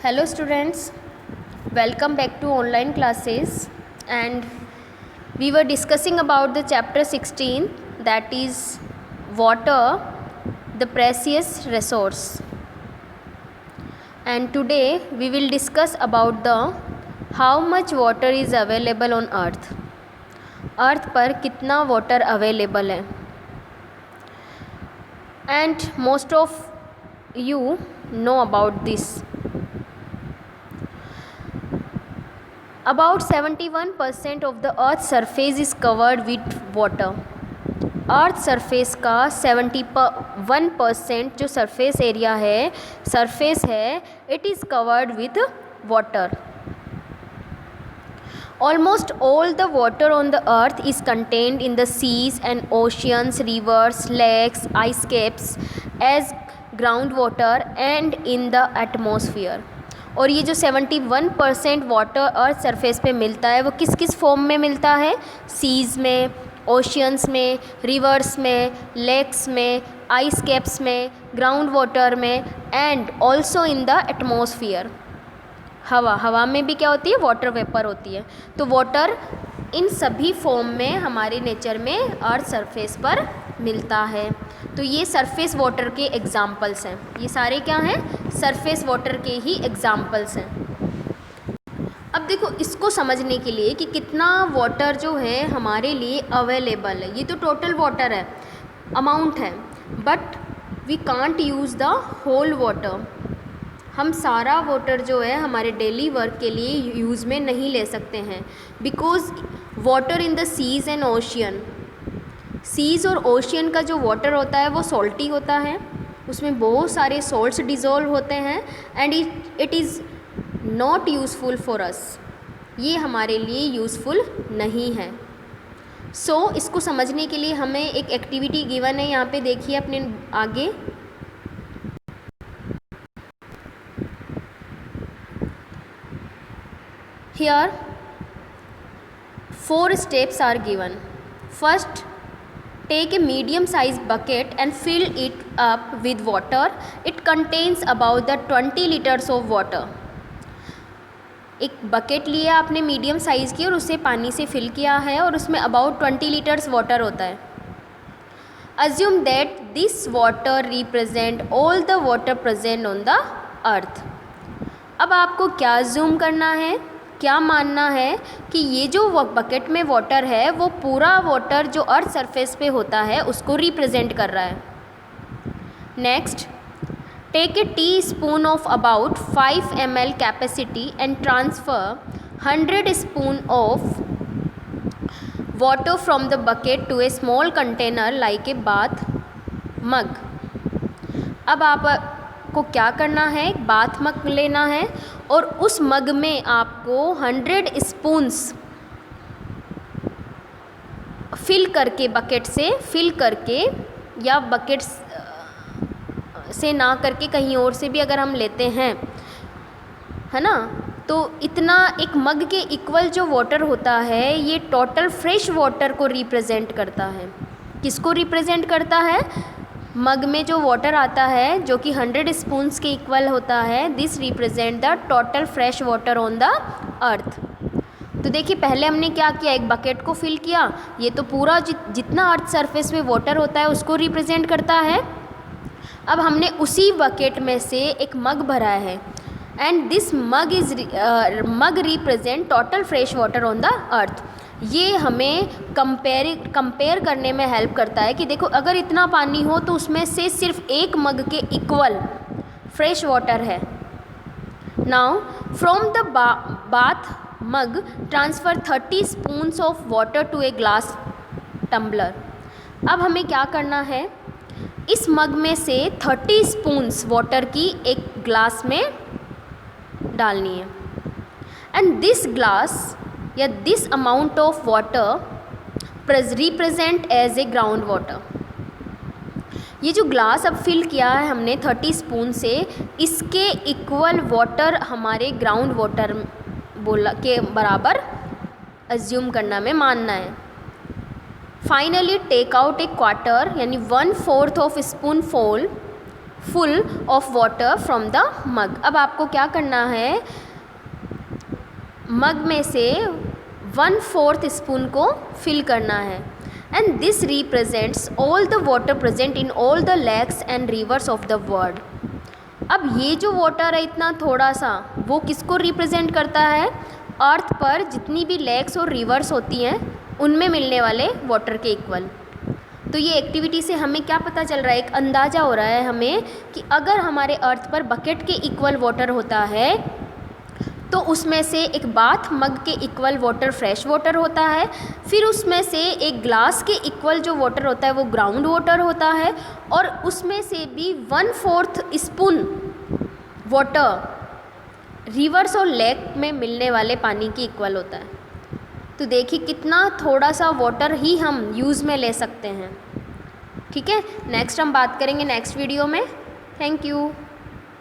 Hello students, welcome back to online classes, and we were discussing about the chapter 16, that is water, the precious resource. And today we will discuss about the how much water is available on earth. अर्थ पर कितना water available है. And most of you know about this. About 71% of the earth's surface is covered with water. Earth surface का 71% जो surface area है, surface है, it is covered with water. Almost all the water on the earth is contained in the seas and oceans, rivers, lakes, ice caps as groundwater and in the atmosphere. और ये जो 71% water earth surface पे मिलता है वो किस किस form में मिलता है? सीज़ में, ओशियंस में, रिवर्स में, लेक्स में, आइस कैप्स में, ग्राउंड वाटर में and also in the atmosphere. हवा में भी क्या होती है? वाटर वेपर होती है. तो वाटर इन सभी फॉर्म में हमारे नेचर में अर्थ सरफेस पर मिलता है. तो ये सरफेस वाटर के एग्जाम्पल्स हैं. ये सारे क्या हैं? सरफेस वाटर के ही एग्जाम्पल्स हैं. अब देखो, इसको समझने के लिए कि कितना वाटर जो है हमारे लिए अवेलेबल है, ये तो टोटल वाटर है, अमाउंट है, but we can't use the whole water. हम सारा वाटर जो है हमारे डेली वर्क के लिए यूज़ में नहीं ले सकते हैं, because water in the seas and ocean, seas और ओशियन का जो वाटर होता है वो सॉल्टी होता है, उसमें बहुत सारे सॉल्ट्स डिज़ोल्व होते हैं and it is not useful for us. ये हमारे लिए यूज़फुल नहीं है. सो इसको समझने के लिए हमें एक एक्टिविटी गिवन है, यहाँ पे देखिए अपने आगे. Here 4 steps are given. First, take a medium sized bucket and fill it up with water. It contains about the 20 liters of water. एक बकेट लिया आपने मीडियम साइज़ की और उसे पानी से फिल किया है और उसमें अबाउट 20 लीटर्स वाटर होता है. Assume that this water represent all the water present on the earth. अब आपको क्या assume करना है, क्या मानना है कि ये जो बकेट में वाटर है वो पूरा वाटर जो अर्थ सरफेस पे होता है उसको रिप्रेजेंट कर रहा है. Next, take a teaspoon of about 5 ml capacity and transfer 100 spoon of water from the bucket to a small container like a bath mug. अब आपको क्या करना है? बाथ मग लेना है और उस मग में आपको 100 स्पून्स फिल करके, बकेट से फिल करके या बकेट से ना करके कहीं और से भी अगर हम लेते हैं, है ना, तो इतना एक मग के इक्वल जो वाटर होता है ये टोटल फ्रेश वाटर को रिप्रेजेंट करता है. किसको रिप्रेजेंट करता है? मग में जो वाटर आता है जो कि 100 स्पून्स के इक्वल होता है, this represent the total fresh water on the earth. तो देखिए, पहले हमने क्या किया? एक बकेट को फिल किया. ये तो पूरा जितना अर्थ सरफेस में वाटर होता है उसको रिप्रेजेंट करता है. अब हमने उसी बकेट में से एक मग भरा है and this mug represent total fresh water on the earth. ये हमें कंपेयर करने में हेल्प करता है कि देखो, अगर इतना पानी हो तो उसमें से सिर्फ एक मग के इक्वल फ्रेश वाटर है. Now from the bath mug transfer 30 spoons of water to a glass tumbler. अब हमें क्या करना है? इस मग में से 30 स्पून्स वाटर की एक ग्लास में डालनी है एंड दिस ग्लास या this amount of water represent as a ground water. ये जो ग्लास अब फिल किया है हमने 30 स्पून से, इसके इक्वल वाटर हमारे ग्राउंड वाटर बोला के बराबर अज्यूम करना में मानना है. Finally take out a quarter यानी 1/4 of spoon fall full of water from the mug. अब आपको क्या करना है, मग में से 1/4 स्पून को फिल करना है। And this represents all the water present in all the lakes and rivers of the world. अब ये जो वाटर है इतना थोड़ा सा, वो किसको रिप्रेजेंट करता है, अर्थ पर जितनी भी लेक्स और रिवर्स होती हैं उनमें मिलने वाले वाटर के इक्वल। तो ये एक्टिविटी से हमें क्या पता चल रहा है, एक अंदाज़ा हो रहा है हमें कि अगर हमारे अर्थ पर बकेट के इक्वल वाटर होता है तो उसमें से एक बाथ मग के इक्वल वाटर फ्रेश वाटर होता है, फिर उसमें से एक ग्लास के इक्वल जो वाटर होता है वो ग्राउंड वाटर होता है, और उसमें से भी 1/4 स्पून वाटर रिवर्स और लेक में मिलने वाले पानी की इक्वल होता है। तो देखिए कितना थोड़ा सा वाटर ही हम यूज़ में ले सकते हैं। ठीक है, नेक्स्ट हम बात करेंगे नेक्स्ट वीडियो में। Thank you.